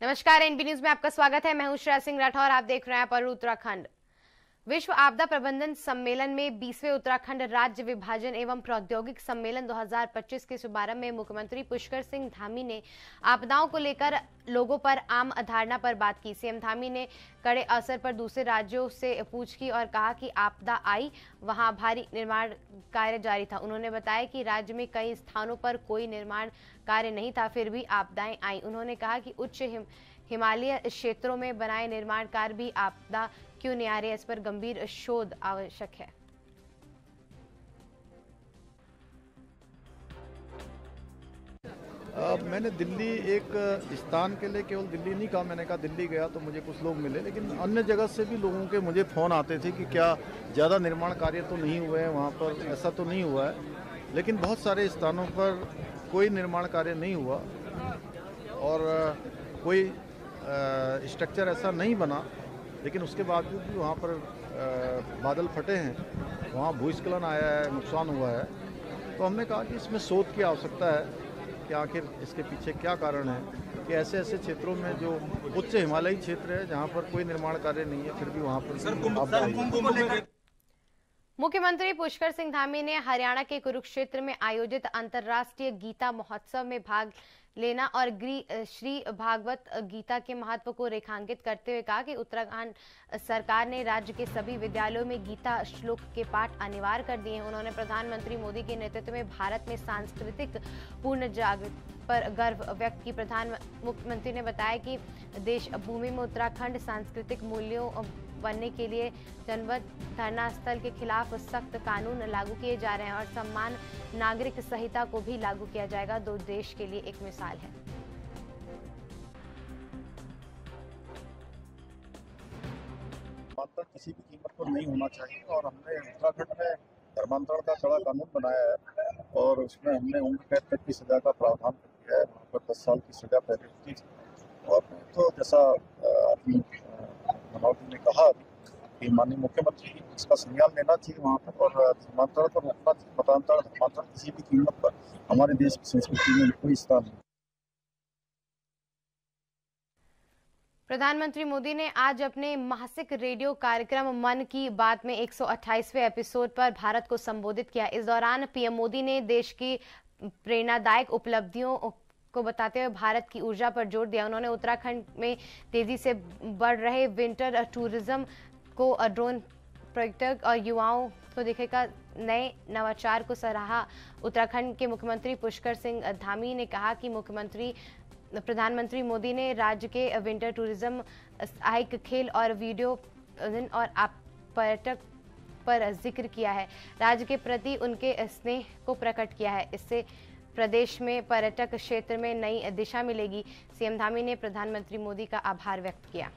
नमस्कार, NB news में आपका स्वागत है। मैं हूं श्रेया सिंह राठौर। आप देख रहे हैं पर उत्तराखंड। विश्व आपदा प्रबंधन सम्मेलन में 20वें उत्तराखंड राज्य विभाजन एवं प्रौद्योगिक सम्मेलन 2025 के शुभारंभ में मुख्यमंत्री पुष्कर सिंह धामी ने आपदाओं को लेकर लोगों पर आम अवधारणा पर बात की। सीएम धामी ने कड़े असर पर दूसरे राज्यों से पूछ की और कहा कि आपदा आई वहां भारी निर्माण कार्य जारी था। उन्होंने बताया कि राज्य में कई स्थानों पर कोई निर्माण कार्य नहीं था, फिर भी आपदाएं आई। उन्होंने कहा कि उच्च हिमालय क्षेत्रों में बनाए निर्माण कार्य भी आपदा क्यों नहीं आ रहे, इस पर गंभीर शोध आवश्यक है। मैंने दिल्ली एक स्थान के लिए केवल दिल्ली नहीं कहा, मैंने कहा दिल्ली गया तो मुझे कुछ लोग मिले, लेकिन अन्य जगह से भी लोगों के मुझे फ़ोन आते थे कि क्या ज़्यादा निर्माण कार्य तो नहीं हुए हैं वहाँ पर, ऐसा तो नहीं हुआ है। लेकिन बहुत सारे स्थानों पर कोई निर्माण कार्य नहीं हुआ और कोई स्ट्रक्चर ऐसा नहीं बना, लेकिन उसके बावजूद भी वहाँ पर बादल फटे हैं, वहाँ भूस्खलन आया है, नुकसान हुआ है। तो हमने कहा कि इसमें शोध की आवश्यकता है कि आखिर इसके पीछे क्या कारण है कि ऐसे ऐसे क्षेत्रों में जो उच्च हिमालयी क्षेत्र है जहाँ पर कोई निर्माण कार्य नहीं है, फिर भी वहाँ पर मुख्यमंत्री पुष्कर सिंह धामी ने हरियाणा के कुरुक्षेत्र में आयोजित अंतर्राष्ट्रीय गीता महोत्सव में भाग लेना और श्री भागवत गीता के महत्व को रेखांकित करते हुए कहा कि उत्तराखंड सरकार ने राज्य के सभी विद्यालयों में गीता श्लोक के पाठ अनिवार्य कर दिए हैं। उन्होंने प्रधानमंत्री मोदी के नेतृत्व में भारत में सांस्कृतिक पूर्ण जागृति पर गर्व व्यक्त की। मुख्यमंत्री ने बताया कि देश भूमि में उत्तराखंड सांस्कृतिक मूल्यों बनने के लिए जनवत धरना स्थल के खिलाफ सख्त कानून लागू किए जा रहे हैं और सम्मान नागरिक संहिता को भी लागू किया जाएगा। दो देश के लिए एक मिसाल है। किसी भी कीमत पर नहीं होना चाहिए और हमने उत्तराखंड में धर्मांतरण का कड़ा कानून बनाया है और उसमें हमने उम्र कैद तक की सजा का प्रावधान किया है। वहाँ पर 10 साल की सजा पहले होती थी और तो जैसा अपनी मनोहर ने कहा कि माननीय मुख्यमंत्री इसका संज्ञान लेना चाहिए वहाँ पर और धर्मांतरण को रोकना चाहिए। मतांतरण धर्मांतरण किसी भी कीमत पर हमारे देश की संस्कृति में कोई स्थान नहीं। प्रधानमंत्री मोदी ने आज अपने मासिक रेडियो कार्यक्रम मन की बात में 128वें एपिसोड पर भारत को संबोधित किया। इस दौरान पीएम मोदी ने देश की प्रेरणादायक उपलब्धियों को बताते हुए भारत की ऊर्जा पर जोर दिया। उन्होंने उत्तराखंड में तेजी से बढ़ रहे विंटर टूरिज्म को, ड्रोन पर्यटक और युवाओं को देखेगा नए नवाचार को सराहा। उत्तराखंड के मुख्यमंत्री पुष्कर सिंह धामी ने कहा कि प्रधानमंत्री मोदी ने राज्य के विंटर टूरिज्म, सहायक खेल और वीडियो और पर्यटक पर जिक्र किया है। राज्य के प्रति उनके स्नेह को प्रकट किया है। इससे प्रदेश में पर्यटक क्षेत्र में नई दिशा मिलेगी। सीएम धामी ने प्रधानमंत्री मोदी का आभार व्यक्त किया।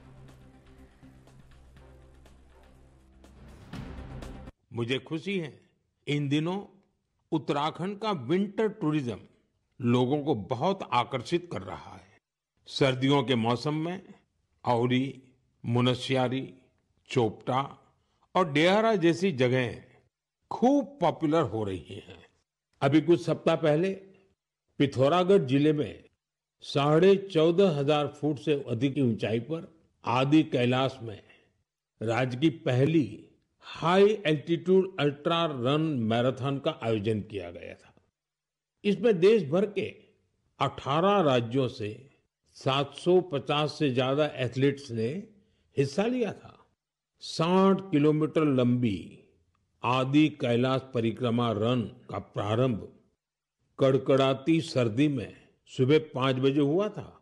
मुझे खुशी है इन दिनों उत्तराखंड का विंटर टूरिज्म लोगों को बहुत आकर्षित कर रहा है। सर्दियों के मौसम में औली, मुनस्यारी, चोपटा और डेहरा जैसी जगहें खूब पॉपुलर हो रही हैं। अभी कुछ सप्ताह पहले पिथौरागढ़ जिले में 14,500 फुट से अधिक की ऊंचाई पर आदि कैलाश में राज्य की पहली high altitude ultra run marathon का आयोजन किया गया था। इसमें देश भर के 18 राज्यों से 750 से ज्यादा एथलीट्स ने हिस्सा लिया था। 60 किलोमीटर लंबी आदि कैलाश परिक्रमा रन का प्रारंभ कड़कड़ाती सर्दी में सुबह 5 बजे हुआ था।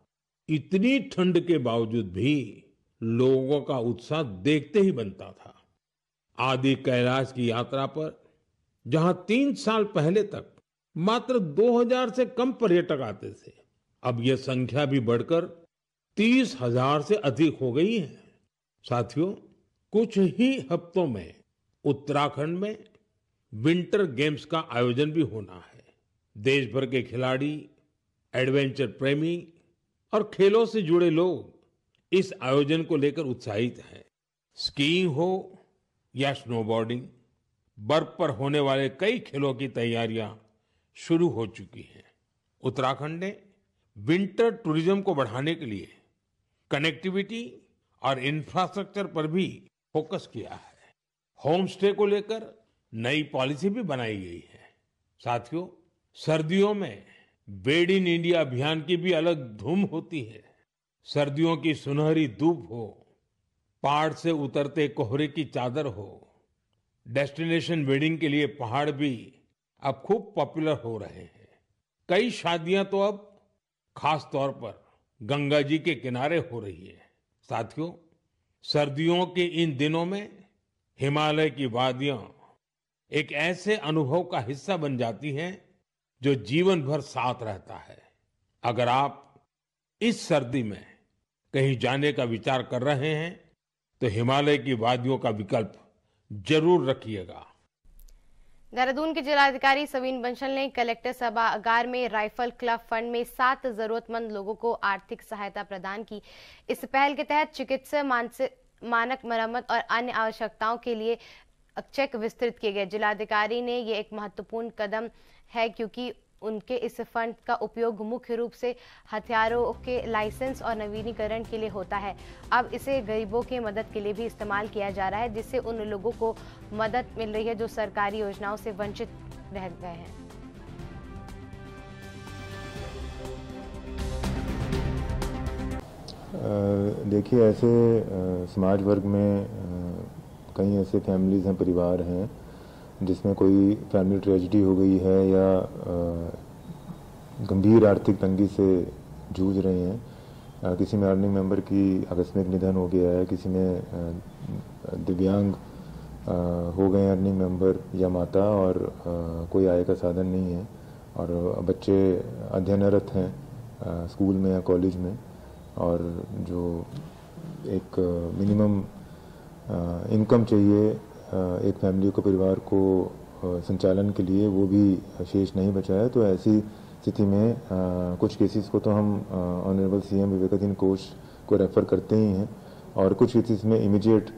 इतनी ठंड के बावजूद भी लोगों का उत्साह देखते ही बनता था। आदि कैलाश की यात्रा पर जहां 3 साल पहले तक मात्र 2000 से कम पर्यटक आते थे, अब यह संख्या भी बढ़कर 30,000 से अधिक हो गई है। साथियों, कुछ ही हफ्तों में उत्तराखंड में विंटर गेम्स का आयोजन भी होना है। देश भर के खिलाड़ी, एडवेंचर प्रेमी और खेलों से जुड़े लोग इस आयोजन को लेकर उत्साहित हैं। स्कीइंग हो या स्नोबोर्डिंग, बर्फ पर होने वाले कई खेलों की तैयारियां शुरू हो चुकी हैं। उत्तराखंड ने विंटर टूरिज्म को बढ़ाने के लिए कनेक्टिविटी और इंफ्रास्ट्रक्चर पर भी फोकस किया है। होम स्टे को लेकर नई पॉलिसी भी बनाई गई है। साथियों, सर्दियों में बेड इन इंडिया अभियान की भी अलग धूम होती है। सर्दियों की सुनहरी धूप हो, पहाड़ से उतरते कोहरे की चादर हो, डेस्टिनेशन वेडिंग के लिए पहाड़ भी अब खूब पॉपुलर हो रहे हैं। कई शादियां तो अब खास तौर पर गंगा जी के किनारे हो रही है। साथियों, सर्दियों के इन दिनों में हिमालय की वादियां एक ऐसे अनुभव का हिस्सा बन जाती हैं जो जीवन भर साथ रहता है। अगर आप इस सर्दी में कहीं जाने का विचार कर रहे हैं तो हिमालय की वादियों का विकल्प जरूर रखिएगा। देहरादून के जिलाधिकारी सवीन बंसल ने कलेक्टर सभागार में राइफल क्लब फंड में 7 जरूरतमंद लोगों को आर्थिक सहायता प्रदान की। इस पहल के तहत चिकित्सा, मानक मरम्मत और अन्य आवश्यकताओं के लिए चेक विस्तृत किए गए। जिलाधिकारी ने ये एक महत्वपूर्ण कदम है क्योंकि उनके इस फंड का उपयोग मुख्य रूप से हथियारों के लाइसेंस और नवीनीकरण के लिए होता है। अब इसे गरीबों की मदद के लिए भी इस्तेमाल किया जा रहा है, जिससे उन लोगों को मदद मिल रही है जो सरकारी योजनाओं से वंचित रह गए हैं। देखिए, ऐसे समाज वर्ग में कई ऐसे फैमिलीज हैं, परिवार हैं जिसमें कोई फैमिली ट्रेजेडी हो गई है या गंभीर आर्थिक तंगी से जूझ रहे हैं। किसी में अर्निंग मेंबर की आकस्मिक निधन हो गया है, किसी में दिव्यांग हो गए अर्निंग मेंबर या माता और कोई आय का साधन नहीं है और बच्चे अध्ययनरत हैं स्कूल में या कॉलेज में और जो एक मिनिमम इनकम चाहिए एक फैमिली को, परिवार को संचालन के लिए, वो भी शेष नहीं बचा है। तो ऐसी स्थिति में कुछ केसेस को तो हम ऑनरेबल सीएम विवेकाधीन कोष को रेफर करते ही हैं और कुछ केसेस में इमीडिएट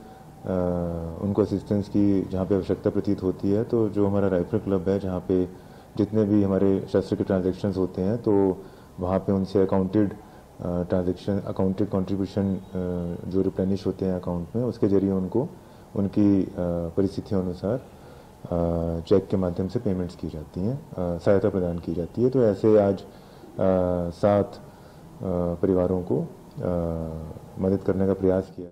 उनको असिस्टेंस की जहाँ पे आवश्यकता प्रतीत होती है। तो जो हमारा राइफल क्लब है, जहाँ पे जितने भी हमारे शस्त्र के ट्रांजैक्शंस होते हैं, तो वहाँ पे उनसे अकाउंटेड ट्रांजैक्शन, अकाउंटेड कंट्रीब्यूशन जो रिप्लेनिश होते हैं अकाउंट में, उसके जरिए उनको उनकी परिस्थितियों अनुसार चेक के माध्यम से पेमेंट्स की जाती हैं, सहायता प्रदान की जाती है। तो ऐसे आज 7 परिवारों को मदद करने का प्रयास किया।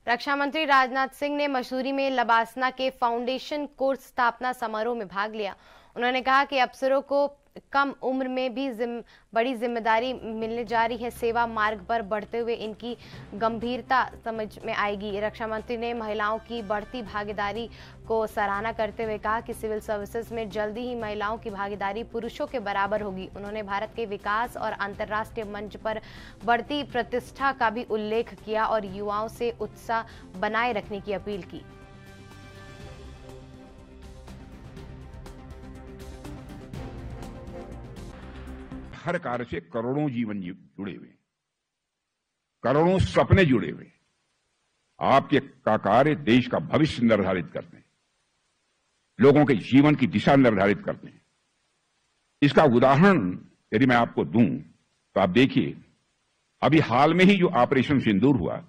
रक्षा मंत्री राजनाथ सिंह ने मसूरी में लबासना के फाउंडेशन कोर्स स्थापना समारोह में भाग लिया। उन्होंने कहा कि अफसरों को कम उम्र में भी बड़ी जिम्मेदारी मिलने जा रही है। सेवा मार्ग पर बढ़ते हुए इनकी गंभीरता समझ में आएगी। रक्षा मंत्री ने महिलाओं की बढ़ती भागीदारी को सराहना करते हुए कहा कि सिविल सर्विसेज में जल्दी ही महिलाओं की भागीदारी पुरुषों के बराबर होगी। उन्होंने भारत के विकास और अंतर्राष्ट्रीय मंच पर बढ़ती प्रतिष्ठा का भी उल्लेख किया और युवाओं से उत्साह बनाए रखने की अपील की। हर कार्य से करोड़ों जीवन जुड़े हुए, करोड़ों सपने जुड़े हुए। आपके का कार्य देश का भविष्य निर्धारित करते हैं, लोगों के जीवन की दिशा निर्धारित करते हैं। इसका उदाहरण यदि मैं आपको दूं तो आप देखिए, अभी हाल में ही जो ऑपरेशन सिंदूर हुआ,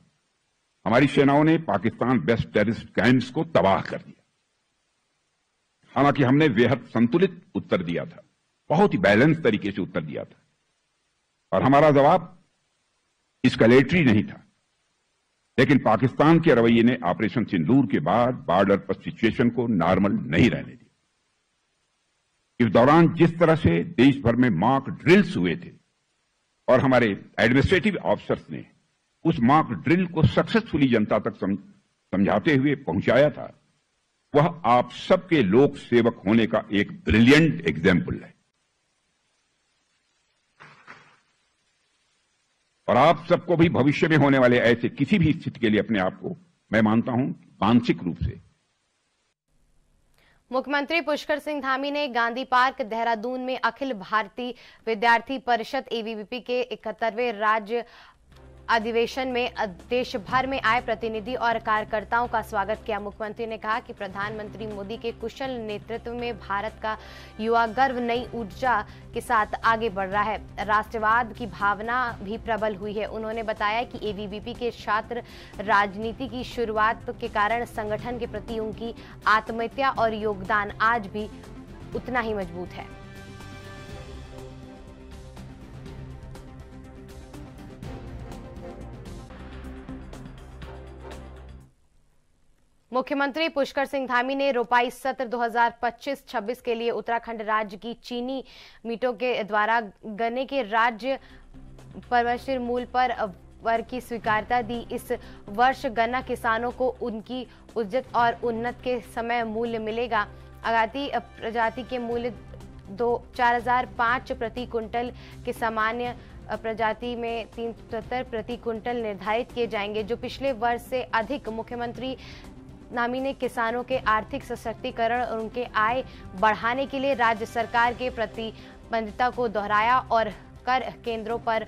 हमारी सेनाओं ने पाकिस्तान बेस्ड टेररिस्ट कैंप्स को तबाह कर दिया। हालांकि हमने बेहद संतुलित उत्तर दिया था, बहुत ही बैलेंस तरीके से उत्तर दिया था और हमारा जवाब एस्केलेटरी नहीं था। लेकिन पाकिस्तान के रवैये ने ऑपरेशन सिंदूर के बाद बॉर्डर पर सिचुएशन को नॉर्मल नहीं रहने दिया। इस दौरान जिस तरह से देश भर में मॉक ड्रिल्स हुए थे और हमारे एडमिनिस्ट्रेटिव ऑफिसर्स ने उस मॉक ड्रिल को सक्सेसफुली जनता तक समझाते हुए पहुंचाया था, वह आप सबके लोक सेवक होने का एक ब्रिलियंट एग्जाम्पल है। और आप सबको भी भविष्य में होने वाले ऐसे किसी भी स्थिति के लिए अपने आप को, मैं मानता हूं, मानसिक रूप से। मुख्यमंत्री पुष्कर सिंह धामी ने गांधी पार्क देहरादून में अखिल भारतीय विद्यार्थी परिषद एबीवीपी के 71वें राज्य अधिवेशन में देश भर में आए प्रतिनिधि और कार्यकर्ताओं का स्वागत किया। मुख्यमंत्री ने कहा कि प्रधानमंत्री मोदी के कुशल नेतृत्व में भारत का युवा गर्व नई ऊर्जा के साथ आगे बढ़ रहा है। राष्ट्रवाद की भावना भी प्रबल हुई है। उन्होंने बताया कि एबीवीपी के छात्र राजनीति की शुरुआत के कारण संगठन के प्रति उनकी आत्मीयता और योगदान आज भी उतना ही मजबूत है। मुख्यमंत्री पुष्कर सिंह धामी ने रोपाई सत्र 2025-26 के लिए उत्तराखंड राज्य की चीनी मिलों के द्वारा गन्ने के राज्य परवशिर मूल्य पर वर की स्वीकार्यता दी। इस वर्ष गन्ना किसानों को उनकी उचित और उन्नत के समय मूल्य मिलेगा। आगाती प्रजाति के मूल्य 4005 प्रति कुंटल के सामान्य प्रजाति में 370 प्रति कुंटल निर्धारित किए जाएंगे, जो पिछले वर्ष से अधिक। मुख्यमंत्री धामी ने किसानों के आर्थिक सशक्तिकरण और उनके आय बढ़ाने के लिए राज्य सरकार के प्रतिबद्धता को दोहराया और कर केंद्रों पर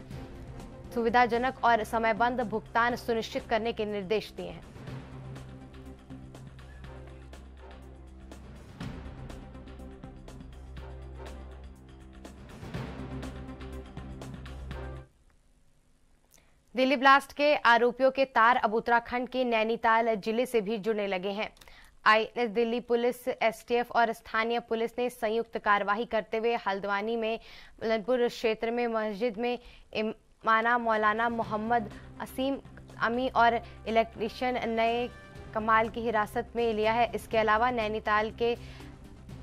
सुविधाजनक और समयबद्ध भुगतान सुनिश्चित करने के निर्देश दिए हैं। दिल्ली ब्लास्ट के आरोपियों के तार अब उत्तराखंड के नैनीताल जिले से भी जुड़ने लगे हैं। आईएनएस दिल्ली पुलिस, एसटीएफ और स्थानीय पुलिस ने संयुक्त कार्रवाई करते हुए हल्द्वानी में बुलंदपुर क्षेत्र में मस्जिद में इमाम मौलाना मोहम्मद असीम अमी और इलेक्ट्रीशियन नए कमाल की हिरासत में लिया है। इसके अलावा नैनीताल के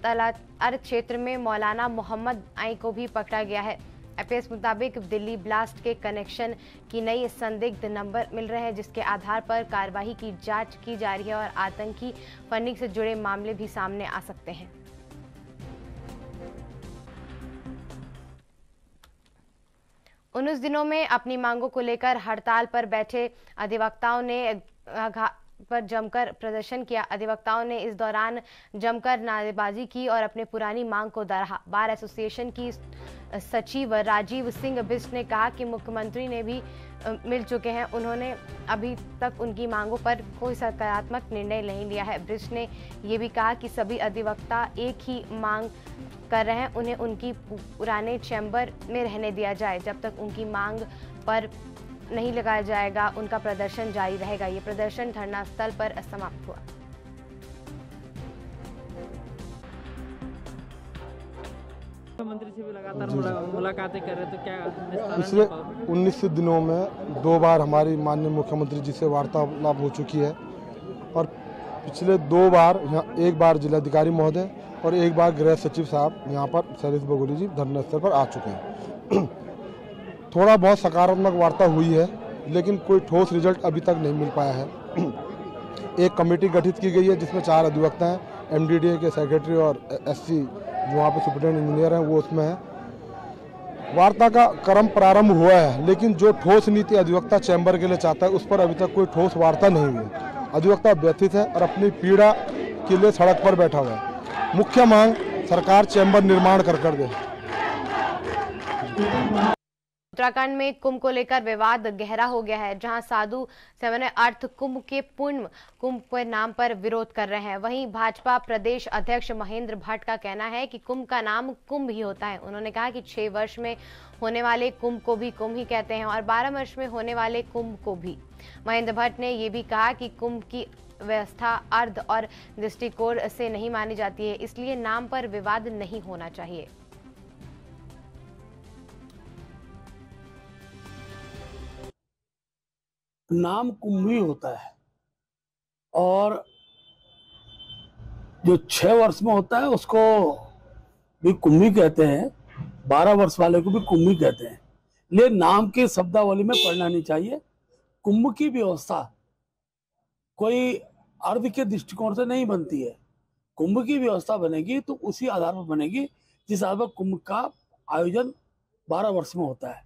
तलार क्षेत्र में मौलाना मोहम्मद आई को भी पकड़ा गया है। एपीएस मुताबिक दिल्ली ब्लास्ट के कनेक्शन की नई संदिग्ध नंबर मिल रहे हैं, जिसके आधार पर कार्रवाई की जांच की जा रही है और आतंकी फंडिंग से जुड़े मामले भी सामने आ सकते हैं। उन दिनों में अपनी मांगों को लेकर हड़ताल पर बैठे अधिवक्ताओं ने पर जमकर प्रदर्शन किया। अधिवक्ताओं ने इस दौरान जमकर नारेबाजी की और अपने पुरानी मांग को दोहराया। बार एसोसिएशन की सचिव राजीव सिंह बिष्ट ने कहा कि मुख्यमंत्री ने भी मिल चुके हैं, उन्होंने अभी तक उनकी मांगों पर कोई सकारात्मक निर्णय नहीं लिया है। बिष्ट ने ये भी कहा कि सभी अधिवक्ता एक ही मांग कर रहे हैं, उन्हें उनकी पुराने चैम्बर में रहने दिया जाए। जब तक उनकी मांग पर नहीं लगाया जाएगा, उनका प्रदर्शन जारी रहेगा। ये प्रदर्शन धरना स्थल पर समाप्त हुआ। मुख्यमंत्री से भी लगातार मुलाकातें कर रहे, तो क्या पिछले 19 दिनों में 2 बार हमारी माननीय मुख्यमंत्री जी से वार्तालाप हो चुकी है और पिछले 2 बार यहाँ, एक बार जिलाधिकारी महोदय और एक बार गृह सचिव साहब यहाँ पर शैलेश बगोली जी धरना स्थल पर आ चुके हैं। थोड़ा बहुत सकारात्मक वार्ता हुई है, लेकिन कोई ठोस रिजल्ट अभी तक नहीं मिल पाया है। एक कमेटी गठित की गई है जिसमें 4 अधिवक्ता हैं, एमडीडीए के सेक्रेटरी और एससी जो वहाँ पे सुप्रिटेंडेंट इंजीनियर हैं वो उसमें है। वार्ता का क्रम प्रारंभ हुआ है, लेकिन जो ठोस नीति अधिवक्ता चैम्बर के लिए चाहता है उस पर अभी तक कोई ठोस वार्ता नहीं हुई। अधिवक्ता व्यथित है और अपनी पीड़ा के लिए सड़क पर बैठा हुआ है। मुख्य मांग सरकार चैम्बर निर्माण कर दे। उत्तराखंड में कुंभ को लेकर विवाद गहरा हो गया है, जहां साधु संवैन अर्थ कुंभ के पूर्ण कुंभ के नाम पर विरोध कर रहे हैं। वहीं भाजपा प्रदेश अध्यक्ष महेंद्र भट्ट का कहना है कि कुंभ का नाम कुंभ ही होता है। उन्होंने कहा कि 6 वर्ष में होने वाले कुंभ को भी कुंभ ही कहते हैं और 12 वर्ष में होने वाले कुंभ को भी। महेंद्र भट्ट ने ये भी कहा कि कुंभ की व्यवस्था अर्ध और दृष्टिकोण से नहीं मानी जाती है, इसलिए नाम पर विवाद नहीं होना चाहिए। नाम कुंभ ही होता है और जो 6 वर्ष में होता है उसको भी कुंभ ही कहते हैं, 12 वर्ष वाले को भी कुंभ ही कहते हैं। ले नाम की शब्दावली में पढ़ना नहीं चाहिए। कुंभ की व्यवस्था कोई अर्ध के दृष्टिकोण से नहीं बनती है। कुंभ की व्यवस्था बनेगी तो उसी आधार पर बनेगी जिस आधार पर कुंभ का आयोजन 12 वर्ष में होता है।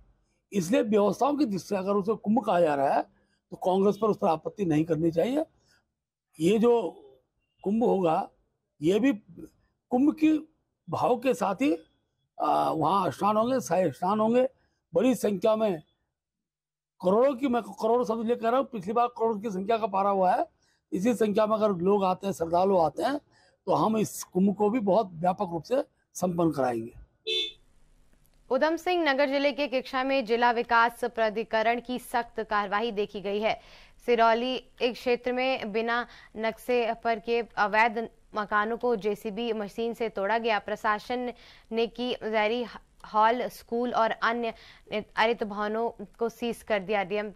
इसलिए व्यवस्थाओं की दृष्टि से अगर उसे कुंभ कहा जा रहा है तो कांग्रेस पर उस पर आपत्ति नहीं करनी चाहिए। ये जो कुंभ होगा ये भी कुंभ की भाव के साथ ही वहाँ स्नान होंगे, शाही स्नान होंगे, बड़ी संख्या में करोड़ों की, मैं करोड़ शब्द इसलिए कह रहा हूँ, पिछली बार करोड़ की संख्या का पारा हुआ है। इसी संख्या में अगर लोग आते हैं, श्रद्धालु आते हैं, तो हम इस कुंभ को भी बहुत व्यापक रूप से संपन्न कराएंगे। उधम सिंह नगर जिले के किक्षा में जिला विकास प्राधिकरण की सख्त कार्रवाई देखी गई है। सिरौली एक क्षेत्र में बिना नक्शे पर के अवैध मकानों को जेसीबी मशीन से तोड़ा गया। प्रशासन ने की जहरी हॉल, स्कूल और अन्य हरित भवनों को सीज कर दिया। डीएम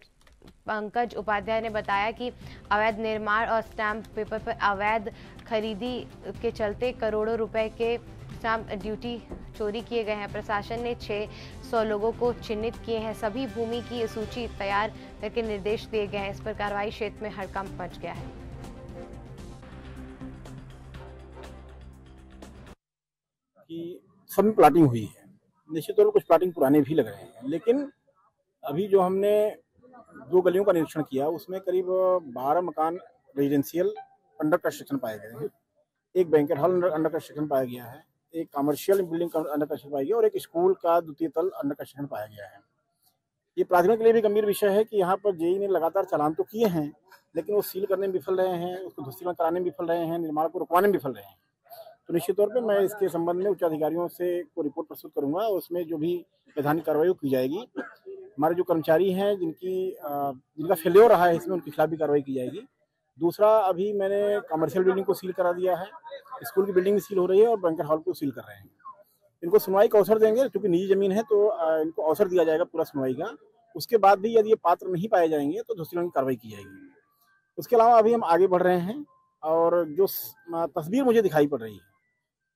पंकज उपाध्याय ने बताया कि अवैध निर्माण और स्टैंप पेपर पर अवैध खरीदी के चलते करोड़ों रुपए के स्टैंप ड्यूटी चोरी किए गए हैं। प्रशासन ने 600 लोगों को चिन्हित किए हैं। सभी भूमि की सूची तैयार करके निर्देश दिए गए हैं। इस पर कार्रवाई क्षेत्र में हड़कंप मच गया है। कि सब में प्लाटिंग हुई है। निश्चित तौर पर कुछ प्लाटिंग पुराने भी लग रहे हैं, लेकिन अभी जो हमने 2 गलियों का निरीक्षण किया उसमें करीब 12 मकान रेजिडेंशियल अंडर कंस्ट्रक्शन पाए गए हैं। एक बैंकेट हॉल अंडर कंस्ट्रक्शन पाया गया है, एक कमर्शियल बिल्डिंग अंडर कंस्ट्रक्शन पाया गया और एक स्कूल का 2य तल अंडर कंस्ट्रक्शन पाया गया है। ये प्राधिकरण के लिए भी गंभीर विषय है कि यहाँ पर जेई ने लगातार चालान तो किए हैं, लेकिन वो सील करने में विफल रहे हैं, उसको ध्वस्तीकरण कराने में विफल रहे हैं, निर्माण को रुकवाने में विफल रहे हैं। तो निश्चित तौर पे मैं इसके संबंध में उच्च अधिकारियों से को रिपोर्ट प्रस्तुत करूंगा और उसमें जो भी वैधानिक कार्रवाई की जाएगी। हमारे जो कर्मचारी हैं जिनका फेल्योर रहा है इसमें, उनके खिलाफ भी कार्रवाई की जाएगी। दूसरा, अभी मैंने कमर्शियल बिल्डिंग को सील करा दिया है, स्कूल की बिल्डिंग भी सील हो रही है और बैंकेट हॉल को सील कर रहे हैं। इनको सुनवाई का अवसर देंगे, क्योंकि निजी जमीन है तो इनको अवसर दिया जाएगा पूरा सुनवाई का। उसके बाद भी यदि ये पात्र नहीं पाए जाएंगे तो ध्वस्तीकरण की कार्रवाई की जाएगी। उसके अलावा अभी हम आगे बढ़ रहे हैं और जो तस्वीर मुझे दिखाई पड़ रही है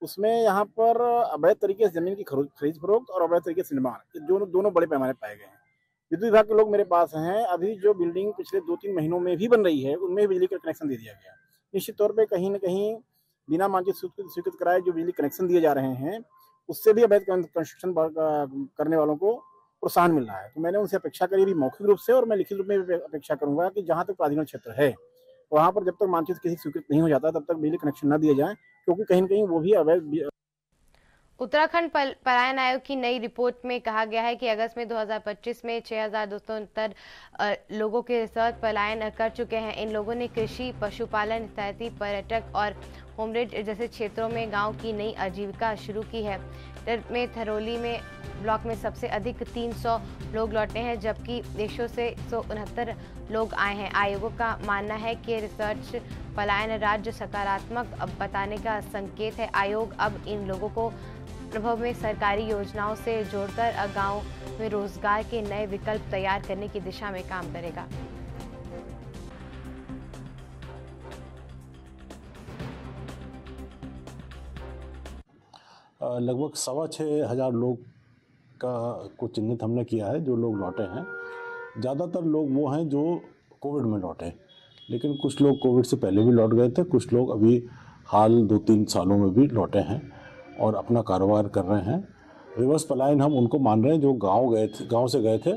उसमें यहाँ पर अवैध तरीके से जमीन की खरीद फरोख्त और अवैध तरीके से निर्माण, दोनों बड़े पैमाने पाए गए हैं। विद्युत विभाग के लोग मेरे पास हैं। अभी जो बिल्डिंग पिछले 2-3 महीनों में भी बन रही है उनमें बिजली का कनेक्शन दे दिया गया। निश्चित तौर पे कहीं न कहीं बिना मानचित्र स्वीकृत कराए जो बिजली कनेक्शन दिए जा रहे हैं उससे भी अवैध कंस्ट्रक्शन करने वालों को प्रोत्साहन मिल रहा है। तो मैंने उनसे अपेक्षा करी भी मौखिक रूप से और मैं लिखित रूप में भी अपेक्षा करूंगा कि जहाँ तक प्राधिकरण क्षेत्र है वहाँ पर जब तक मानचित्र किसी स्वीकृत नहीं हो जाता तब तक बिजली कनेक्शन न दिए जाए, क्योंकि कहीं न कहीं वो भी अवैध। उत्तराखंड पलायन आयोग की नई रिपोर्ट में कहा गया है कि अगस्त में 2025 में 6,269 लोगों के साथ पलायन कर चुके हैं। इन लोगों ने कृषि, पशुपालन, तैती, पर्यटक और होमस्टे जैसे क्षेत्रों में गांव की नई आजीविका शुरू की है। में थरौली में ब्लॉक में सबसे अधिक 300 लोग लौटे हैं, जबकि देशों से 169 लोग आए हैं। आयोगों का मानना है कि रिसर्च पलायन राज्य सकारात्मक बताने का संकेत है। आयोग अब इन लोगों को अनुभव में सरकारी योजनाओं से जोड़कर गांव में रोजगार के नए विकल्प तैयार करने की दिशा में काम करेगा। लगभग 6,500 लोग को चिन्हित हमने किया है जो लोग लौटे हैं। ज़्यादातर लोग वो हैं जो कोविड में लौटे, लेकिन कुछ लोग कोविड से पहले भी लौट गए थे, कुछ लोग अभी हाल 2-3 सालों में भी लौटे हैं और अपना कारोबार कर रहे हैं। रिवर्स पलायन हम उनको मान रहे हैं जो गांव से गए थे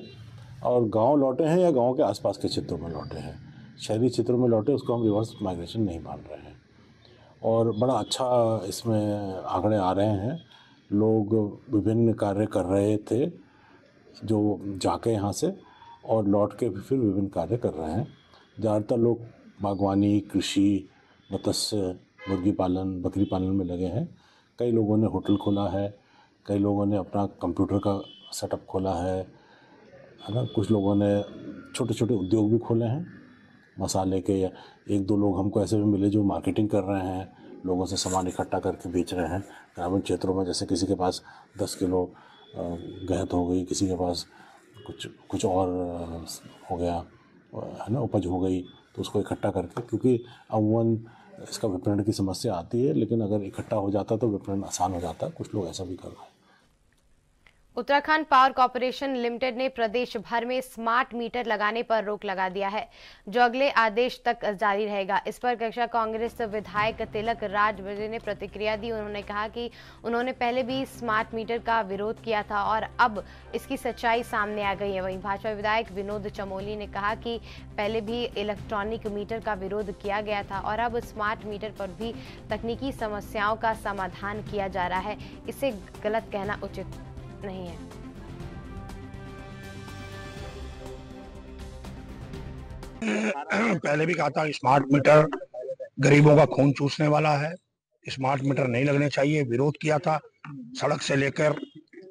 और गांव लौटे हैं या गांव के आसपास के क्षेत्रों में लौटे हैं। शहरी क्षेत्रों में लौटे उसको हम रिवर्स माइग्रेशन नहीं मान रहे हैं और बड़ा अच्छा इसमें आंकड़े आ रहे हैं। लोग विभिन्न कार्य कर रहे थे जो जाके यहाँ से और लौट के भी फिर विभिन्न कार्य कर रहे हैं। ज़्यादातर लोग बागवानी, कृषि, मत्स्य, मुर्गी पालन, बकरी पालन में लगे हैं। कई लोगों ने होटल खोला है, कई लोगों ने अपना कंप्यूटर का सेटअप खोला है ना। कुछ लोगों ने छोटे छोटे उद्योग भी खोले हैं मसाले के। या 1-2 लोग हमको ऐसे भी मिले जो मार्केटिंग कर रहे हैं, लोगों से सामान इकट्ठा करके बेच रहे हैं ग्रामीण क्षेत्रों में। जैसे किसी के पास 10 किलो गेहूं हो गई, किसी के पास कुछ और हो गया है ना, उपज हो गई, तो उसको इकट्ठा करके, क्योंकि अमूमन इसका विपणन की समस्या आती है, लेकिन अगर इकट्ठा हो जाता तो विपणन आसान हो जाता। कुछ लोग ऐसा भी कर रहे हैं। उत्तराखंड पावर कॉर्पोरेशन लिमिटेड ने प्रदेश भर में स्मार्ट मीटर लगाने पर रोक लगा दिया है, जो अगले आदेश तक जारी रहेगा। इस पर कक्षा कांग्रेस विधायक तिलक राज ने प्रतिक्रिया दी। उन्होंने कहा कि उन्होंने पहले भी स्मार्ट मीटर का विरोध किया था और अब इसकी सच्चाई सामने आ गई है। वहीं भाजपा विधायक विनोद चमोली ने कहा कि पहले भी इलेक्ट्रॉनिक मीटर का विरोध किया गया था और अब स्मार्ट मीटर पर भी तकनीकी समस्याओं का समाधान किया जा रहा है। इसे गलत कहना उचित नहीं है। पहले भी कहा था स्मार्ट मीटर गरीबों का खून चूसने वाला है, स्मार्ट मीटर नहीं लगने चाहिए, विरोध किया था। सड़क से लेकर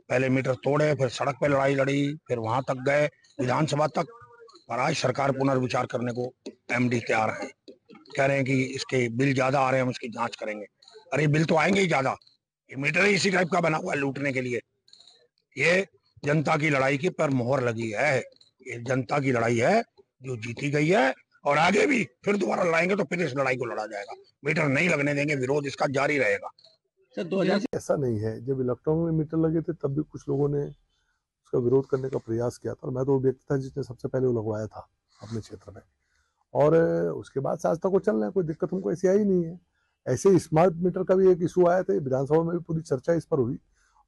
पहले मीटर तोड़े, फिर सड़क पे लड़ाई लड़ी, फिर वहां तक गए, विधानसभा तक। और आज सरकार पुनर्विचार करने को एमडी तैयार है, कह रहे हैं कि इसके बिल ज्यादा आ रहे हैं, हम इसकी जांच करेंगे। अरे बिल तो आएंगे ही ज्यादा, ये मीटर ही इसी टाइप का बना हुआ है लूटने के लिए। ये जनता की लड़ाई की पर मोहर लगी है, ये जनता की लड़ाई है जो जीती गई है, और आगे भी फिर दोबारा लड़ाएंगे तो फिर इस लड़ाई को लड़ा जाएगा। मीटर नहीं लगने देंगे, विरोध इसका जारी रहेगा। ऐसा नहीं है, जब इलेक्ट्रॉनिक में मीटर लगे थे तब भी कुछ लोगों ने उसका विरोध करने का प्रयास किया था, और मैं तो वो व्यक्ति था जिसने सबसे पहले वो लगवाया था अपने क्षेत्र में, और उसके बाद से आज तक वो चल रहे हैं, कोई दिक्कत हमको ऐसी आई नहीं है। ऐसे स्मार्ट मीटर का भी एक इशू आया था, विधानसभा में भी पूरी चर्चा इस पर हुई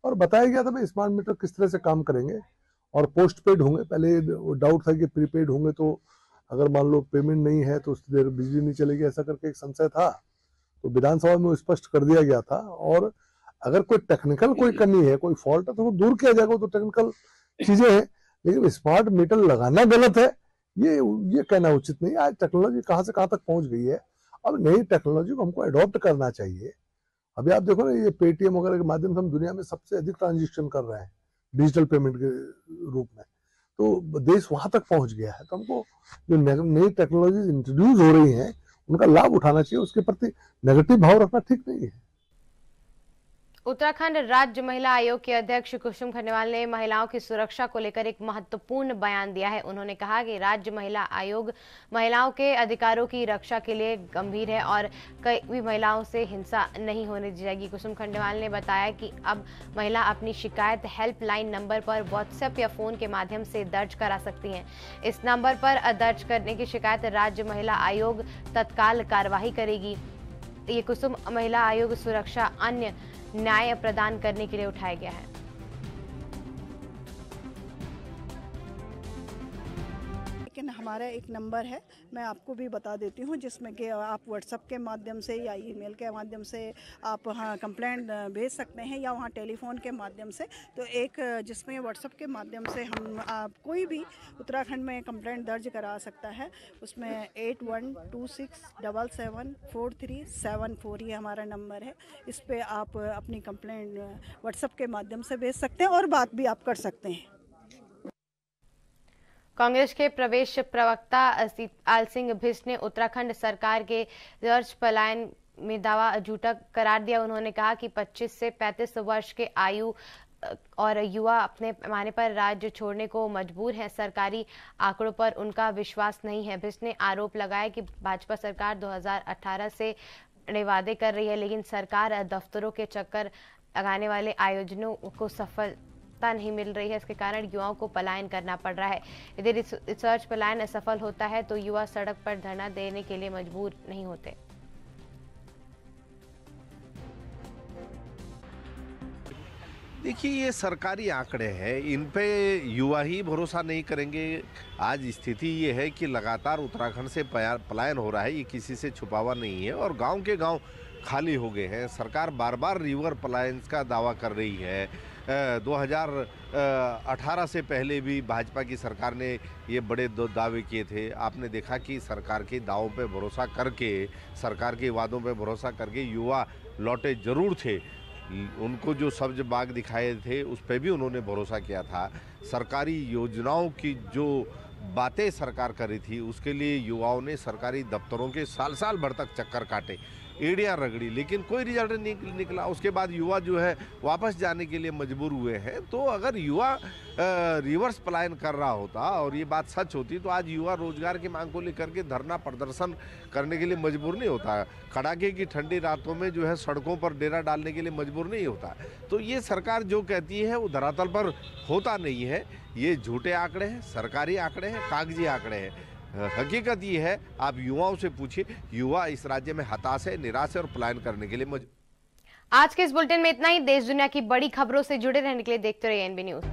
और बताया गया था भाई स्मार्ट मीटर किस तरह से काम करेंगे और पोस्ट पेड होंगे। पहले डाउट था कि प्रीपेड होंगे तो अगर मान लो पेमेंट नहीं है तो उस देर बिजली नहीं चलेगी, ऐसा करके एक संशय था, तो विधानसभा में स्पष्ट कर दिया गया था। और अगर कोई टेक्निकल कोई कमी है, कोई फॉल्ट है तो वो दूर किया जाएगा, तो टेक्निकल चीजें हैं। लेकिन स्मार्ट मीटर लगाना गलत है ये कहना उचित नहीं। आज टेक्नोलॉजी कहाँ से कहाँ तक पहुंच गई है, अब नई टेक्नोलॉजी को हमको अडॉप्ट करना चाहिए। अभी आप देखो ना, ये पेटीएम वगैरह के माध्यम से हम दुनिया में सबसे अधिक ट्रांजेक्शन कर रहे हैं डिजिटल पेमेंट के रूप में, तो देश वहां तक पहुंच गया है। तो हमको जो नई टेक्नोलॉजी इंट्रोड्यूस हो रही हैं उनका लाभ उठाना चाहिए, उसके प्रति नेगेटिव भाव रखना ठीक नहीं है। उत्तराखंड राज्य महिला आयोग के अध्यक्ष कुसुम खंडेवाल ने महिलाओं की सुरक्षा को लेकर एक महत्वपूर्ण बयान दिया है। उन्होंने कहा कि राज्य महिला आयोग महिलाओं के अधिकारों की रक्षा के लिए गंभीर है और कई भी महिलाओं से हिंसा नहीं होने दी जाएगी। कुसुम खंडेवाल ने बताया कि अब महिला अपनी शिकायत हेल्पलाइन नंबर पर व्हाट्सएप या फोन के माध्यम से दर्ज करा सकती हैं। इस नंबर पर दर्ज करने की शिकायत राज्य महिला आयोग तत्काल कार्रवाई करेगी। ये कुसुम महिला आयोग सुरक्षा अन्य न्याय प्रदान करने के लिए उठाया गया है। लेकिन हमारा एक नंबर है, मैं आपको भी बता देती हूँ, जिसमें कि आप व्हाट्सएप के माध्यम से या ईमेल के माध्यम से आप हाँ कंप्लेंट भेज सकते हैं, या वहाँ टेलीफोन के माध्यम से। तो एक जिसमें व्हाट्सएप के माध्यम से हम आप कोई भी उत्तराखंड में कंप्लेंट दर्ज करा सकता है, उसमें 8126774374 ये हमारा नंबर है। इस पर आप अपनी कंप्लेंट व्हाट्सएप के माध्यम से भेज सकते हैं और बात भी आप कर सकते हैं। कांग्रेस के प्रदेश प्रवक्ता आल सिंह भिस्ट ने उत्तराखंड सरकार के रिवर्स पलायन में दावा झूठा करार दिया। उन्होंने कहा कि 25 से 35 वर्ष के आयु और युवा अपने पैमाने पर राज्य छोड़ने को मजबूर हैं। सरकारी आंकड़ों पर उनका विश्वास नहीं है। भिस्ट ने आरोप लगाया कि भाजपा सरकार 2018 से वादे कर रही है, लेकिन सरकार दफ्तरों के चक्कर लगाने वाले आयोजनों को सफलता नहीं मिल रही है। इसके कारण युवाओं को पलायन करना पड़ रहा है। यदि रिसर्च पलायन असफल होता है तो युवा सड़क पर धरना देने के लिए मजबूर नहीं होते। देखिए, ये सरकारी आंकड़े हैं, इन पे युवा ही भरोसा नहीं करेंगे। आज स्थिति ये है कि लगातार उत्तराखंड से पलायन हो रहा है, ये किसी से छुपा हुआ नहीं है, और गांव के गांव खाली हो गए हैं। सरकार बार बार रिवर पलायन का दावा कर रही है। 2018 से पहले भी भाजपा की सरकार ने ये बड़े दावे किए थे। आपने देखा कि सरकार के दावों पे भरोसा करके, सरकार के वादों पे भरोसा करके युवा लौटे जरूर थे। उनको जो सब्ज बाग दिखाए थे उस पर भी उन्होंने भरोसा किया था। सरकारी योजनाओं की जो बातें सरकार कर रही थी उसके लिए युवाओं ने सरकारी दफ्तरों के साल साल भर तक चक्कर काटे, एड़ियाँ रगड़ी, लेकिन कोई रिजल्ट नहीं निकला। उसके बाद युवा जो है वापस जाने के लिए मजबूर हुए हैं। तो अगर युवा रिवर्स पलायन कर रहा होता और ये बात सच होती तो आज युवा रोजगार की मांग को लेकर के धरना प्रदर्शन करने के लिए मजबूर नहीं होता, कड़ाके की ठंडी रातों में जो है सड़कों पर डेरा डालने के लिए मजबूर नहीं होता। तो ये सरकार जो कहती है वो धरातल पर होता नहीं है। ये झूठे आंकड़े हैं, सरकारी आंकड़े हैं, कागजी आंकड़े हैं। हकीकत ये है, आप युवाओं से पूछिए, युवा इस राज्य में हताश है, निराश है और पलायन करने के लिए आज के इस बुलेटिन में इतना ही। देश दुनिया की बड़ी खबरों से जुड़े रहने के लिए देखते रहिए एनबी न्यूज।